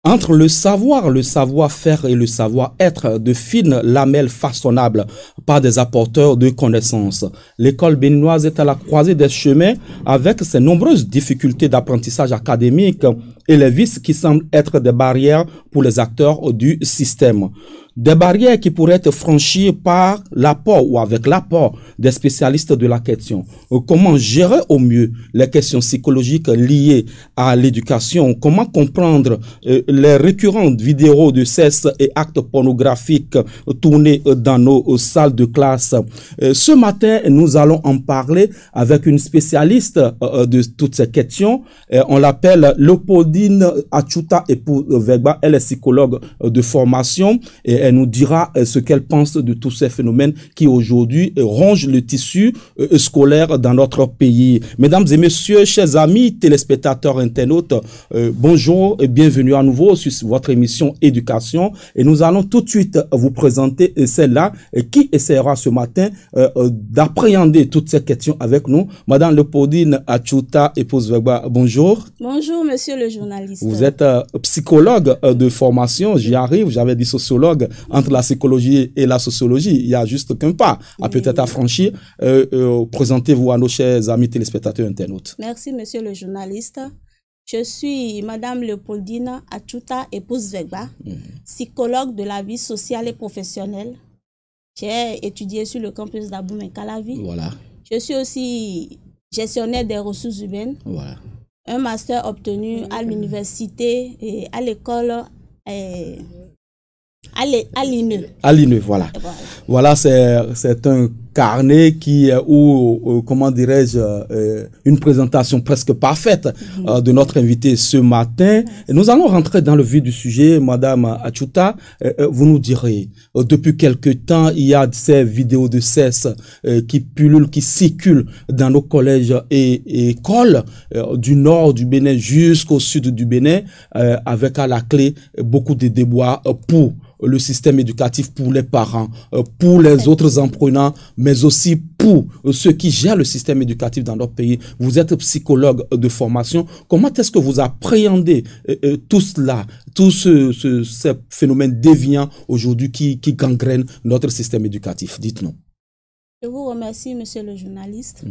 Entre le savoir-faire et le savoir-être, de fines lamelles façonnables par des apporteurs de connaissances. L'école béninoise est à la croisée des chemins avec ses nombreuses difficultés d'apprentissage académique et les vices qui semblent être des barrières pour les acteurs du système. Des barrières qui pourraient être franchies par l'apport ou avec l'apport des spécialistes de la question. Comment gérer au mieux les questions psychologiques liées à l'éducation? Comment comprendre les récurrentes vidéos de sexe et actes pornographiques tournés dans nos salles de classe? Ce matin, nous allons en parler avec une spécialiste de toutes ces questions. On l'appelle Léopoldine Achuta Epou-Vegba. Elle est psychologue de formation et elle nous dira ce qu'elle pense de tous ces phénomènes qui aujourd'hui rongent le tissu scolaire dans notre pays. Mesdames et messieurs, chers amis, téléspectateurs, internautes, bonjour et bienvenue à nouveau sur votre émission Éducation. Et nous allons tout de suite vous présenter celle-là qui essaiera ce matin d'appréhender toutes ces questions avec nous. Madame Léopoldine Achuta Epou-Vegba, bonjour. Bonjour, monsieur le journaliste. Vous êtes psychologue de formation, j'y arrive, j'avais dit sociologue. Entre la psychologie et la sociologie, il y a juste qu'un pas à peut-être à franchir. Présentez-vous à nos chers amis téléspectateurs internautes. Merci, monsieur le journaliste. Je suis Madame Léopoldine Achuta Epou-Vegba, psychologue de la vie sociale et professionnelle. J'ai étudié sur le campus d'Abomey-Calavi. Voilà. Je suis aussi gestionnaire des ressources humaines. Voilà. Un master obtenu à l'université et à l'école à l'INE. À l'INE, voilà. Voilà, c'est un carnet qui comment dirais-je, une présentation presque parfaite de notre invité ce matin. Et nous allons rentrer dans le vif du sujet, Madame Achuta. Vous nous direz, depuis quelque temps, il y a ces vidéos de sexe qui pullulent, qui circulent dans nos collèges et écoles du nord du Bénin jusqu'au sud du Bénin, avec à la clé beaucoup de déboires pour le système éducatif, pour les parents, pour les autres apprenants, mais aussi pour ceux qui gèrent le système éducatif dans notre pays. Vous êtes psychologue de formation. Comment est-ce que vous appréhendez tout cela, tout ce phénomène déviant aujourd'hui qui gangrène notre système éducatif? Dites-nous. Je vous remercie, monsieur le journaliste.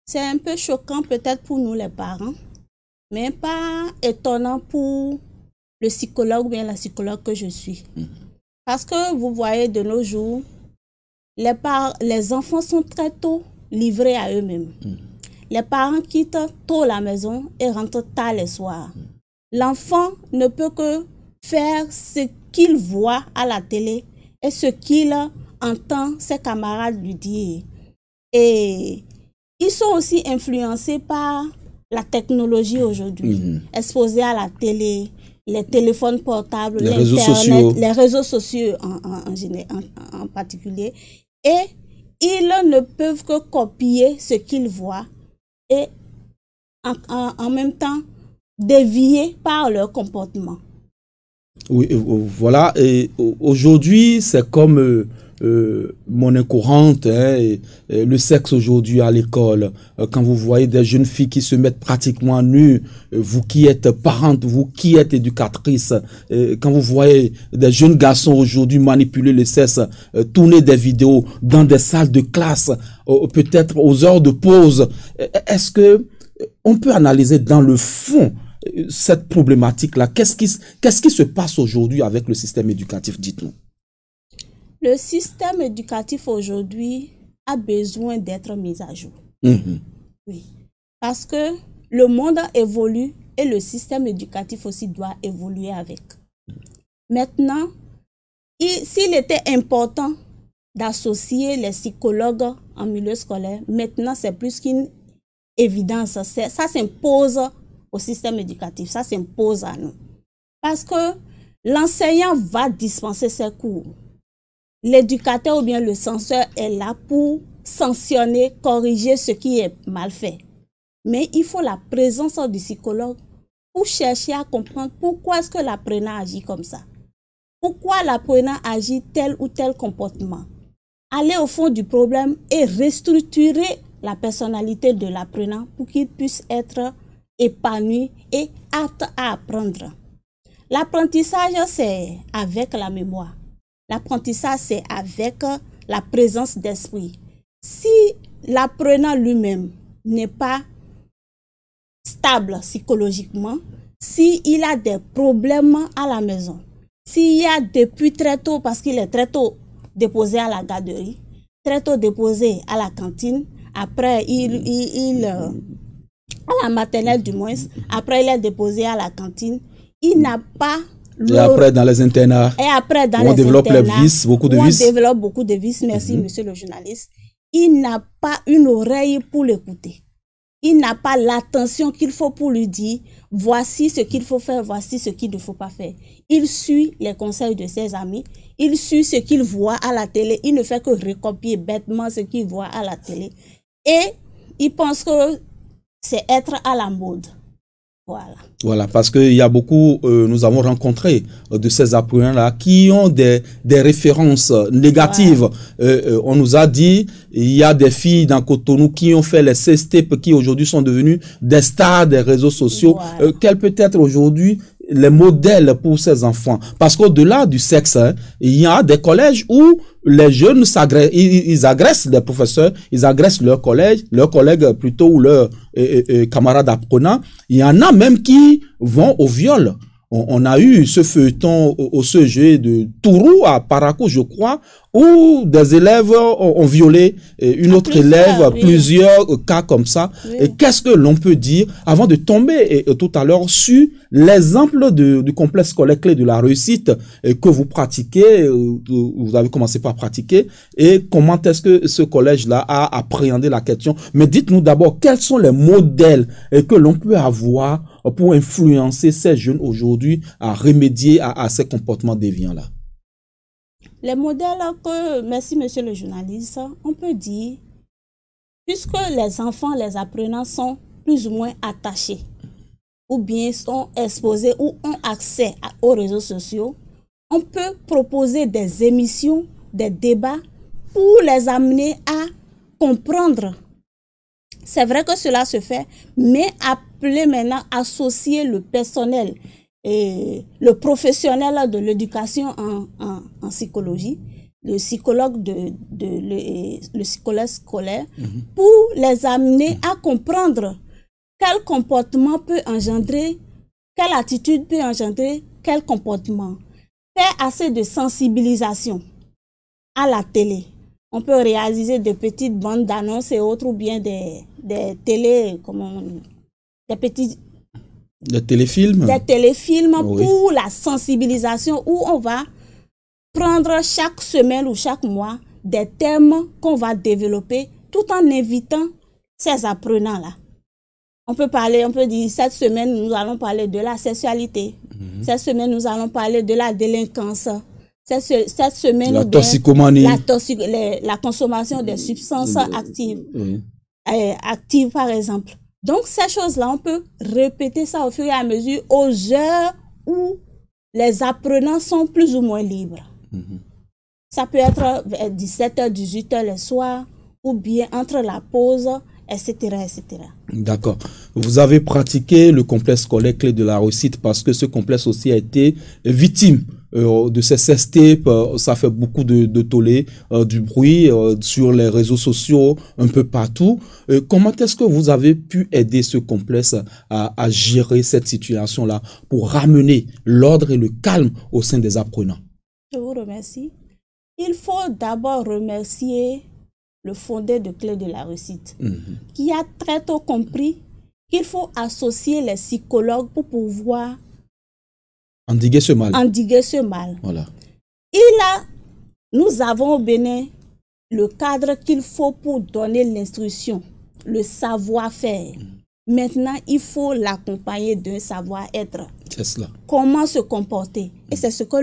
C'est un peu choquant peut-être pour nous les parents, mais pas étonnant pour le psychologue ou bien la psychologue que je suis. Parce que vous voyez, de nos jours, les enfants sont très tôt livrés à eux-mêmes. Les parents quittent tôt la maison et rentrent tard les soirs. L'enfant ne peut que faire ce qu'il voit à la télé et ce qu'il entend ses camarades lui dire. Et ils sont aussi influencés par la technologie aujourd'hui, exposés à la télé, les téléphones portables, les réseaux sociaux en particulier. Et ils ne peuvent que copier ce qu'ils voient et en même temps dévier par leur comportement. Oui, voilà. Et aujourd'hui, c'est comme monnaie courante, et le sexe aujourd'hui à l'école. Quand vous voyez des jeunes filles qui se mettent pratiquement nues, vous qui êtes parente, vous qui êtes éducatrice, quand vous voyez des jeunes garçons aujourd'hui manipuler le sexe, tourner des vidéos dans des salles de classe, peut-être aux heures de pause, est-ce que on peut analyser dans le fond cette problématique-là? Qu'est-ce qui se passe aujourd'hui avec le système éducatif? Dites-nous. Le système éducatif aujourd'hui a besoin d'être mis à jour. Oui. Parce que le monde évolue et le système éducatif aussi doit évoluer avec. Maintenant, s'il était important d'associer les psychologues en milieu scolaire, maintenant c'est plus qu'une évidence. Ça s'impose au système éducatif, ça s'impose à nous. Parce que l'enseignant va dispenser ses cours. l'éducateur ou bien le censeur est là pour sanctionner, corriger ce qui est mal fait. Mais il faut la présence du psychologue pour chercher à comprendre pourquoi est-ce que l'apprenant agit comme ça. Pourquoi l'apprenant agit tel ou tel comportement. Aller au fond du problème et restructurer la personnalité de l'apprenant pour qu'il puisse être épanoui et apte à apprendre. L'apprentissage, c'est avec la mémoire. L'apprentissage, c'est avec la présence d'esprit. Si l'apprenant lui-même n'est pas stable psychologiquement, s'il a des problèmes à la maison, s'il y a depuis très tôt, parce qu'il est très tôt déposé à la garderie, très tôt déposé à la cantine, après à la maternelle du moins, après il est déposé à la cantine, il n'a pas et après dans les internats, on développe les vices, beaucoup de vices. On développe beaucoup de vices, merci monsieur le journaliste. Il n'a pas une oreille pour l'écouter. Il n'a pas l'attention qu'il faut pour lui dire voici ce qu'il faut faire, voici ce qu'il ne faut pas faire. Il suit les conseils de ses amis, il suit ce qu'il voit à la télé, il ne fait que recopier bêtement ce qu'il voit à la télé. Et il pense que c'est être à la mode. Voilà, parce qu'il y a beaucoup, nous avons rencontré de ces apprenants-là qui ont des références négatives. On nous a dit, il y a des filles dans Cotonou qui ont fait les CSTEP, qui aujourd'hui sont devenues des stars des réseaux sociaux. Quel peut être aujourd'hui les modèles pour ces enfants? Parce qu'au-delà du sexe, il y a des collèges où les jeunes s'agressent, ils agressent les professeurs, ils agressent leurs collègues plutôt ou leurs camarades apprenants. Il y en a même qui vont au viol. On a eu ce feuilleton au CG de Tourou à Parakou, je crois, où des élèves ont violé une autre élève, plusieurs cas comme ça. Oui. Et qu'est-ce que l'on peut dire avant de tomber tout à l'heure sur l'exemple du complexe scolaire clé de la réussite que vous pratiquez, vous avez commencé par pratiquer, et comment est-ce que ce collège-là a appréhendé la question. Mais dites-nous d'abord, quels sont les modèles que l'on peut avoir pour influencer ces jeunes aujourd'hui à remédier à ces comportements déviants-là? Les modèles que, merci monsieur le journaliste, on peut dire, puisque les enfants, les apprenants sont plus ou moins attachés, ou bien sont exposés ou ont accès aux réseaux sociaux, on peut proposer des émissions, des débats pour les amener à comprendre. C'est vrai que cela se fait, mais appeler maintenant, associer le personnel et le professionnel de l'éducation en psychologie, le psychologue le psychologue scolaire, pour les amener à comprendre quel comportement peut engendrer, quelle attitude peut engendrer, quel comportement. Faire assez de sensibilisation à la télé. On peut réaliser des petites bandes d'annonces et autres, ou bien des télé, des petits... Des téléfilms? Des téléfilms, oui, pour la sensibilisation, où on va prendre chaque semaine ou chaque mois des thèmes qu'on va développer tout en invitant ces apprenants-là. On peut dire, cette semaine, nous allons parler de la sexualité. Cette semaine, nous allons parler de la délinquance. Cette semaine, la toxicomanie. La consommation des substances actives. Actives, par exemple. Donc, ces choses-là, on peut répéter ça au fur et à mesure aux heures où les apprenants sont plus ou moins libres. Ça peut être vers 17h, 18h le soir, ou bien entre la pause, etc., etc. D'accord. Vous avez pratiqué le complexe scolaire clé de la réussite parce que ce complexe aussi a été victime de ces CSTEP. Ça fait beaucoup de tollé, du bruit sur les réseaux sociaux, un peu partout. Comment est-ce que vous avez pu aider ce complexe à gérer cette situation-là pour ramener l'ordre et le calme au sein des apprenants? Je vous remercie. Il faut d'abord remercier le fondé de Clé de la réussite, qui a très tôt compris qu'il faut associer les psychologues pour pouvoir endiguer ce mal. Voilà. Nous avons au Bénin le cadre qu'il faut pour donner l'instruction, le savoir-faire. Maintenant, il faut l'accompagner d'un savoir-être. C'est cela. Comment se comporter. Et c'est ce que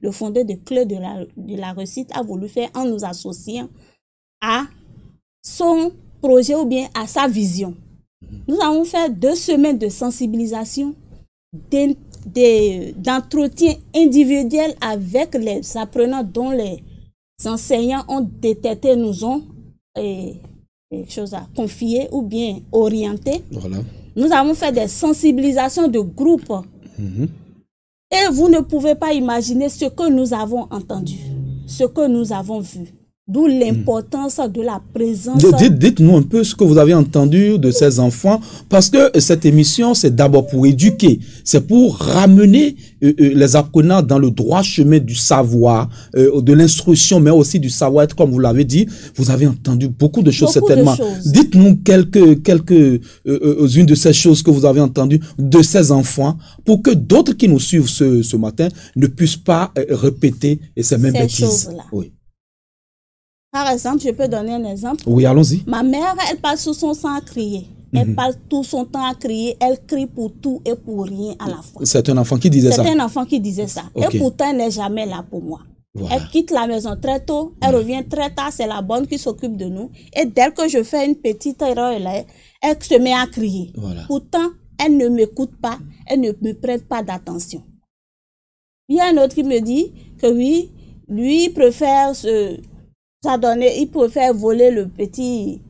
le fondé de Clé de la réussite a voulu faire en nous associant à son projet ou bien à sa vision. Nous avons fait 2 semaines de sensibilisation, d'entretien individuel avec les apprenants dont les enseignants ont détecté, nous ont des choses à confier ou bien orienter. Voilà. Nous avons fait des sensibilisations de groupe. Et vous ne pouvez pas imaginer ce que nous avons entendu, ce que nous avons vu. D'où l'importance de la présence. Dites-nous un peu ce que vous avez entendu de ces enfants, parce que cette émission, c'est d'abord pour éduquer, c'est pour ramener les apprenants dans le droit chemin du savoir, de l'instruction, mais aussi du savoir-être, comme vous l'avez dit. Vous avez entendu beaucoup de choses, certainement. Dites-nous quelques-unes de ces choses que vous avez entendues de ces enfants, pour que d'autres qui nous suivent ce matin ne puissent pas répéter ces mêmes bêtises. Oui. Par exemple, je peux donner un exemple. Oui, allons-y. Ma mère, elle passe tout son temps à crier. Elle passe tout son temps à crier. Elle crie pour tout et pour rien à la fois. C'est un enfant qui disait ça? C'est un enfant qui disait ça. Okay. Et pourtant, elle n'est jamais là pour moi. Voilà. Elle quitte la maison très tôt. Elle revient très tard. C'est la bonne qui s'occupe de nous. Et dès que je fais une petite erreur là, elle se met à crier. Voilà. Pourtant, elle ne m'écoute pas. Elle ne me prête pas d'attention. Il y a un autre qui me dit que oui, lui, il préfère il préfère voler le petit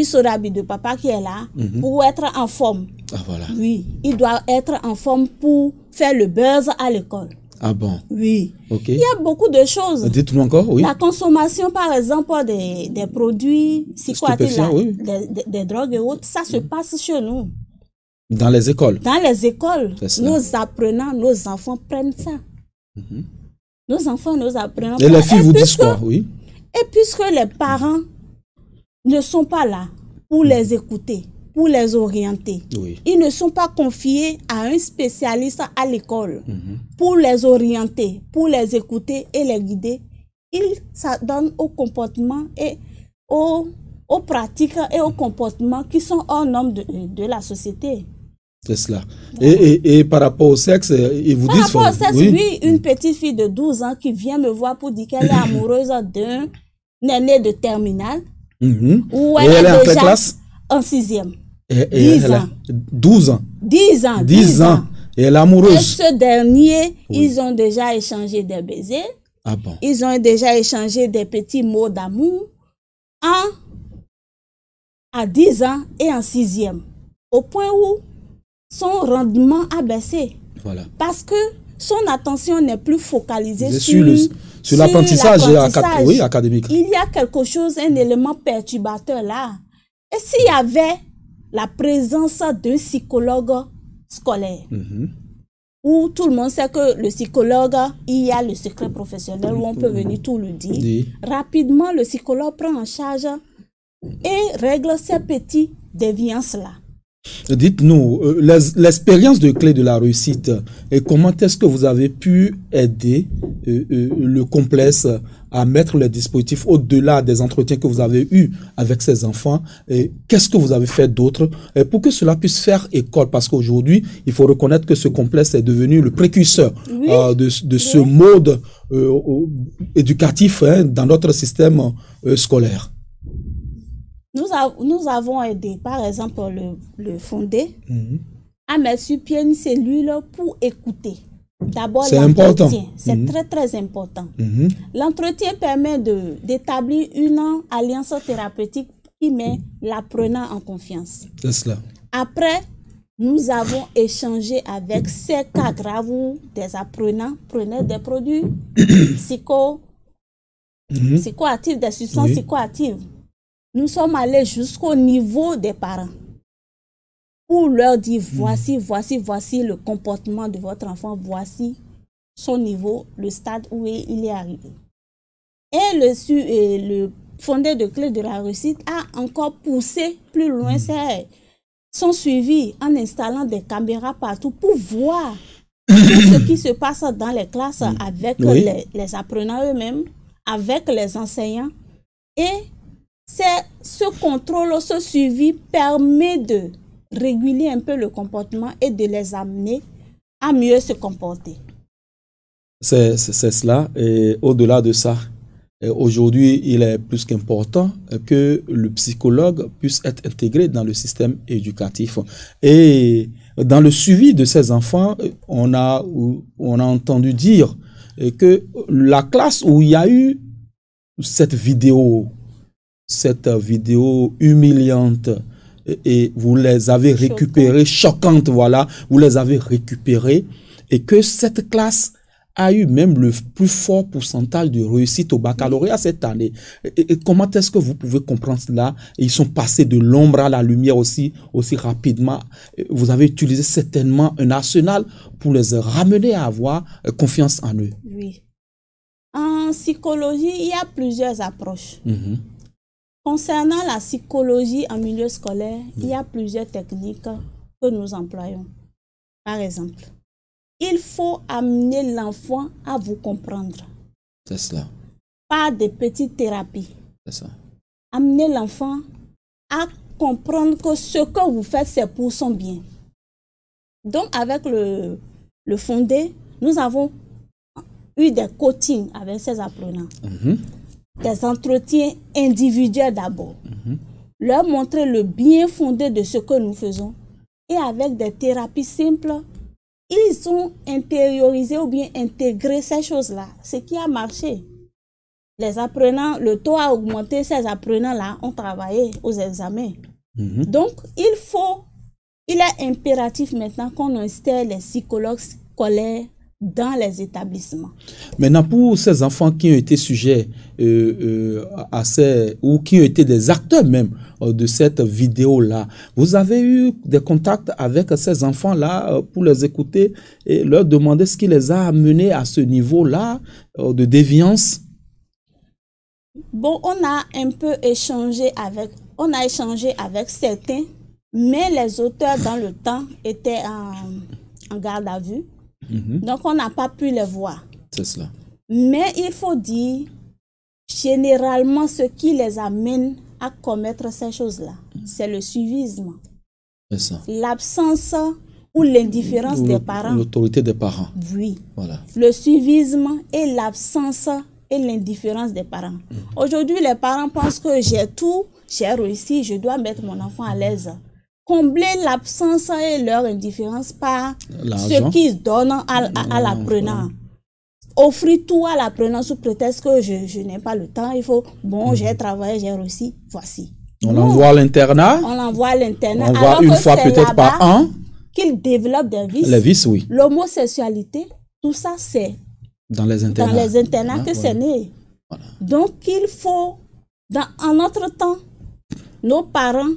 sorabi de papa qui est là pour être en forme. Ah, voilà. Oui, il doit être en forme pour faire le buzz à l'école. Ah bon? Oui. Okay. Il y a beaucoup de choses. Dites-nous encore, oui. La consommation, par exemple, des produits psychoactifs, oui. des drogues et autres, ça se passe chez nous. Dans les écoles? Dans les écoles. Nos apprenants, nos enfants prennent ça. Nos enfants, nos apprenants. Et les filles vous disent quoi? Oui. Et puisque les parents ne sont pas là pour les écouter, pour les orienter, ils ne sont pas confiés à un spécialiste à l'école pour les orienter, pour les écouter et les guider, ils s'adonnent au comportement et aux pratiques et aux comportements qui sont hors normes de la société. C'est cela. Et par rapport au sexe, ils vous disent... Par rapport au sexe, oui, une petite fille de 12 ans qui vient me voir pour dire qu'elle est amoureuse d'un aîné de terminale. Où elle est déjà en classe? En 6e. 10 ans. 12 ans. 10 ans. 10 ans. Et elle est amoureuse. Et ce dernier, ils ont déjà échangé des baisers. Ah bon? Ils ont déjà échangé des petits mots d'amour à 10 ans et en 6e. Au point où son rendement a baissé. Voilà. Parce que son attention n'est plus focalisée sur l'apprentissage académique. Il y a quelque chose, un élément perturbateur là. Et s'il y avait la présence d'un psychologue scolaire, où tout le monde sait que le psychologue, il y a le secret professionnel où on peut venir tout le dire, rapidement le psychologue prend en charge et règle ces petites déviances là. Dites-nous, l'expérience de Clé de la réussite, et comment est-ce que vous avez pu aider le complexe à mettre les dispositifs au-delà des entretiens que vous avez eus avec ces enfants? Qu'est-ce que vous avez fait d'autre pour que cela puisse faire école? Parce qu'aujourd'hui, il faut reconnaître que ce complexe est devenu le précurseur de ce mode éducatif dans notre système scolaire. Nous avons aidé, par exemple, le fondé à mettre sur pied une cellule pour écouter. D'abord, l'entretien. C'est très, très important. L'entretien permet d'établir une alliance thérapeutique qui met l'apprenant en confiance. C'est cela. Après, nous avons échangé avec ces cas graves où des apprenants prenaient des produits psychoactifs, des substances psychoactives. Nous sommes allés jusqu'au niveau des parents pour leur dire voici le comportement de votre enfant, voici son niveau, le stade où il est arrivé. Et le fondé de Clé de la réussite a encore poussé plus loin son suivi en installant des caméras partout pour voir tout ce qui se passe dans les classes avec les apprenants eux-mêmes, avec les enseignants. Et ce contrôle, ce suivi permet de réguler un peu le comportement et de les amener à mieux se comporter. C'est cela. Et au-delà de ça, aujourd'hui, il est plus qu'important que le psychologue puisse être intégré dans le système éducatif. Et dans le suivi de ces enfants, on a entendu dire que la classe où il y a eu cette vidéo humiliante, et vous les avez récupérées, choquantes, voilà, vous les avez récupérées, et que cette classe a eu même le plus fort pourcentage de réussite au baccalauréat cette année. Et comment est-ce que vous pouvez comprendre cela? Ils sont passés de l'ombre à la lumière aussi rapidement. Vous avez utilisé certainement un arsenal pour les ramener à avoir confiance en eux. Oui. En psychologie, il y a plusieurs approches. Concernant la psychologie en milieu scolaire, il y a plusieurs techniques que nous employons. Par exemple, il faut amener l'enfant à vous comprendre. C'est cela. Par des petites thérapies. C'est ça. Amener l'enfant à comprendre que ce que vous faites, c'est pour son bien. Donc, avec le fondé, nous avons eu des coachings avec ces apprenants. Des entretiens individuels d'abord. Leur montrer le bien fondé de ce que nous faisons. Et avec des thérapies simples, ils ont intériorisé ou bien intégré ces choses-là. Ce qui a marché. Les apprenants, le taux a augmenté, ces apprenants-là ont travaillé aux examens. Donc, il est impératif maintenant qu'on installe les psychologues scolaires dans les établissements. Maintenant, pour ces enfants qui ont été sujets ou qui ont été des acteurs même de cette vidéo-là, vous avez eu des contacts avec ces enfants-là pour les écouter et leur demander ce qui les a amenés à ce niveau-là de déviance? Bon, on a un peu échangé avec certains, mais les auteurs dans le temps étaient en garde à vue. Donc, on n'a pas pu les voir. C'est cela. Mais il faut dire, généralement, ce qui les amène à commettre ces choses-là, c'est le suivisme. C'est ça. L'absence ou l'indifférence des parents. L'autorité des parents. Oui. Voilà. Le suivisme et l'absence et l'indifférence des parents. Aujourd'hui, les parents pensent que j'ai tout, j'ai réussi, je dois mettre mon enfant à l'aise. Combler l'absence et leur indifférence par ce qu'ils donnent à l'apprenant. Offrir tout à l'apprenant sous prétexte que je n'ai pas le temps. Il faut, j'ai travaillé, j'ai réussi, voici. On l'envoie à l'internat. On l'envoie à l'internat. On va une fois peut-être par an. Qu'il développe des vices. Les vices, oui. L'homosexualité, tout ça, c'est dans les internats que c'est né. Voilà. Donc, il faut, en notre temps, nos parents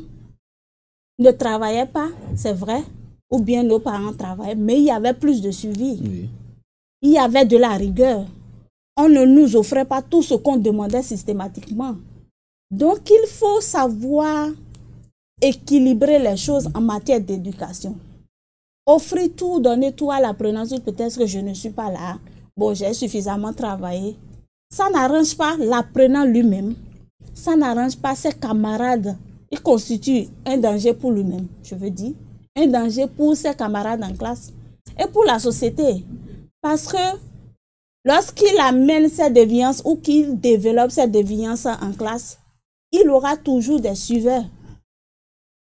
ne travaillaient pas, c'est vrai, ou bien nos parents travaillaient, mais il y avait plus de suivi. Oui. Il y avait de la rigueur. On ne nous offrait pas tout ce qu'on demandait systématiquement. Donc, il faut savoir équilibrer les choses en matière d'éducation. Offrir tout, donner tout à l'apprenant, peut-être que je ne suis pas là. Bon, j'ai suffisamment travaillé. Ça n'arrange pas l'apprenant lui-même. Ça n'arrange pas ses camarades. Il constitue un danger pour lui-même, je veux dire. Un danger pour ses camarades en classe et pour la société. Parce que lorsqu'il amène cette déviance ou qu'il développe cette déviance en classe, il aura toujours des suiveurs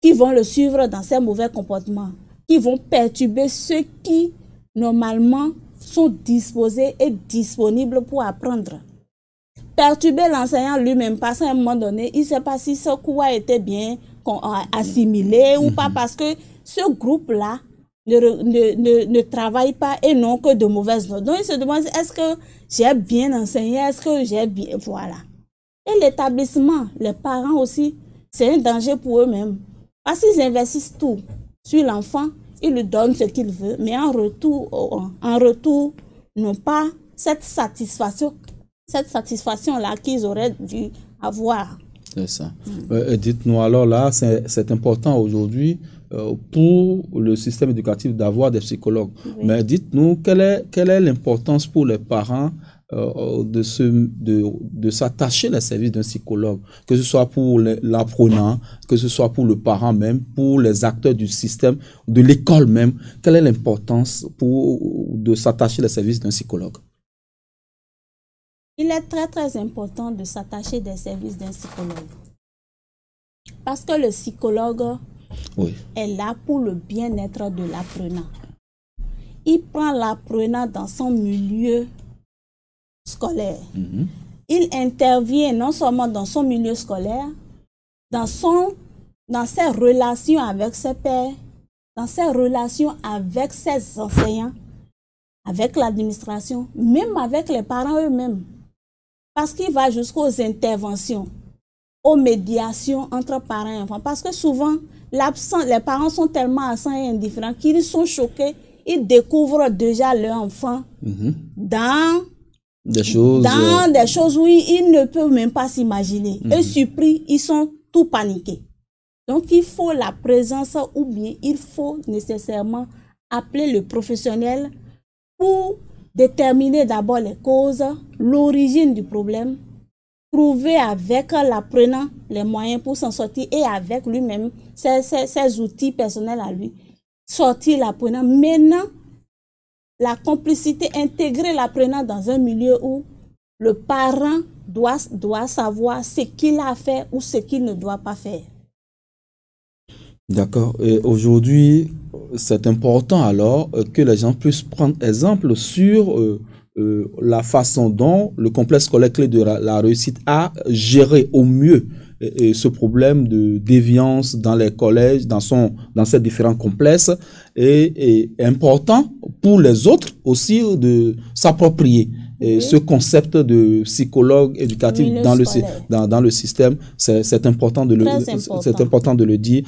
qui vont le suivre dans ses mauvais comportements, qui vont perturber ceux qui, normalement, sont disposés et disponibles pour apprendre. Perturber l'enseignant lui-même, parce qu'à un moment donné, il ne sait pas si ce cours a été bien assimilé ou pas, parce que ce groupe-là ne travaille pas et n'ont que de mauvaises notes. Donc, il se demande, est-ce que j'ai bien enseigné, est-ce que j'ai bien... Voilà. Et l'établissement, les parents aussi, c'est un danger pour eux-mêmes. Parce qu'ils investissent tout sur l'enfant, ils lui donnent ce qu'il veut, mais en retour, n'ont pas cette satisfaction-là qu'ils auraient dû avoir. C'est ça. Dites-nous alors là, c'est important aujourd'hui pour le système éducatif d'avoir des psychologues. Oui. Mais dites-nous, quelle est l'importance pour les parents de s'attacher au service d'un psychologue, que ce soit pour l'apprenant, que ce soit pour le parent même, pour les acteurs du système, de l'école même. Quelle est l'importance de s'attacher au service d'un psychologue? Il est très très important de s'attacher des services d'un psychologue. Parce que le psychologue est là pour le bien-être de l'apprenant. Il prend l'apprenant dans son milieu scolaire. Il intervient non seulement dans son milieu scolaire, dans ses relations avec ses pairs, dans ses relations avec ses enseignants, avec l'administration, même avec les parents eux-mêmes. Parce qu'il va jusqu'aux interventions, aux médiations entre parents et enfants. Parce que souvent, les parents sont tellement absents et indifférents qu'ils sont choqués. Ils découvrent déjà leur enfant dans des choses où ils ne peuvent même pas s'imaginer. Et surpris, ils sont tout paniqués. Donc, il faut la présence ou bien il faut nécessairement appeler le professionnel pour déterminer d'abord les causes, l'origine du problème, trouver avec l'apprenant les moyens pour s'en sortir et avec lui-même ses outils personnels à lui, sortir l'apprenant. Maintenant, la complicité, intégrer l'apprenant dans un milieu où le parent doit savoir ce qu'il a fait ou ce qu'il ne doit pas faire. D'accord. Et aujourd'hui, c'est important alors que les gens puissent prendre exemple sur la façon dont le complexe scolaire clé de la réussite a géré au mieux ce problème de déviance dans les collèges, dans ces différents complexes, et important pour les autres aussi de s'approprier ce concept de psychologue éducatif dans le système. C'est important de le dire.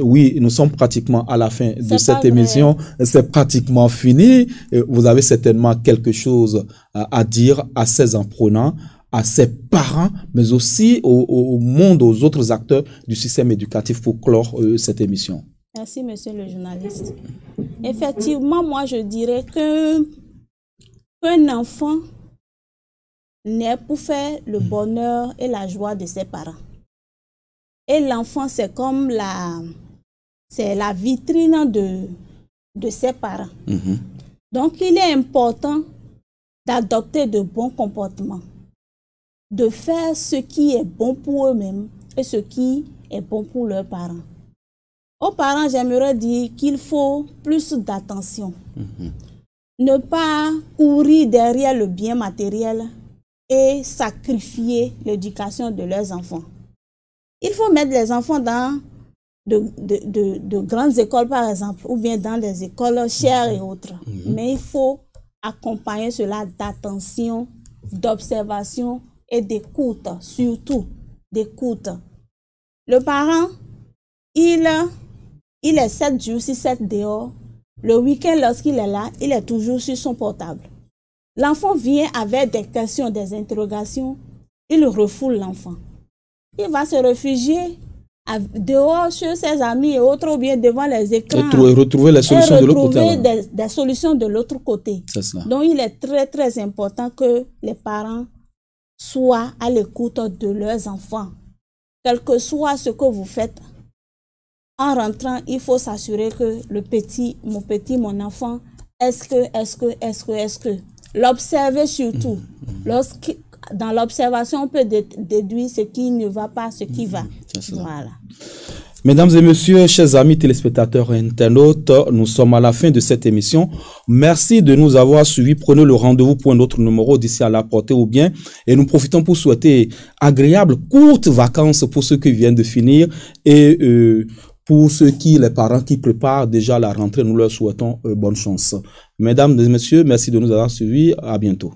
Oui, nous sommes pratiquement à la fin de cette émission. C'est pratiquement fini. Vous avez certainement quelque chose à dire à ces apprenants, à ses parents, mais aussi au monde, aux autres acteurs du système éducatif pour clore cette émission. Merci, monsieur le journaliste. Effectivement, moi, je dirais qu'un enfant naît pour faire le bonheur et la joie de ses parents. Et l'enfant, c'est comme la vitrine de ses parents. Donc, il est important d'adopter de bons comportements, de faire ce qui est bon pour eux-mêmes et ce qui est bon pour leurs parents. Aux parents, j'aimerais dire qu'il faut plus d'attention. Ne pas courir derrière le bien matériel et sacrifier l'éducation de leurs enfants. Il faut mettre les enfants dans de grandes écoles, par exemple, ou bien dans des écoles chères et autres. Mais il faut accompagner cela d'attention, d'observation et d'écoute, surtout d'écoute. Le parent, il est 7 jours sur 7 dehors. Le week-end, lorsqu'il est là, il est toujours sur son portable. L'enfant vient avec des questions, des interrogations. Il refoule l'enfant. Il va se réfugier dehors chez ses amis et autres, ou bien devant les écrans. Et retrouver les solutions de l'autre côté. Des solutions de l'autre côté. C'est cela. Donc, il est très, très important que les parents soient à l'écoute de leurs enfants. Quel que soit ce que vous faites, en rentrant, il faut s'assurer que mon enfant, est-ce que. L'observer surtout. Dans l'observation, on peut déduire ce qui ne va pas, ce qui va. Voilà. Mesdames et messieurs, chers amis téléspectateurs et internautes, nous sommes à la fin de cette émission. Merci de nous avoir suivis. Prenez le rendez-vous pour un autre numéro d'ici à la portée ou bien. Et nous profitons pour souhaiter agréables, courtes vacances pour ceux qui viennent de finir. Et pour les parents qui préparent déjà la rentrée, nous leur souhaitons bonne chance. Mesdames et messieurs, merci de nous avoir suivis. À bientôt.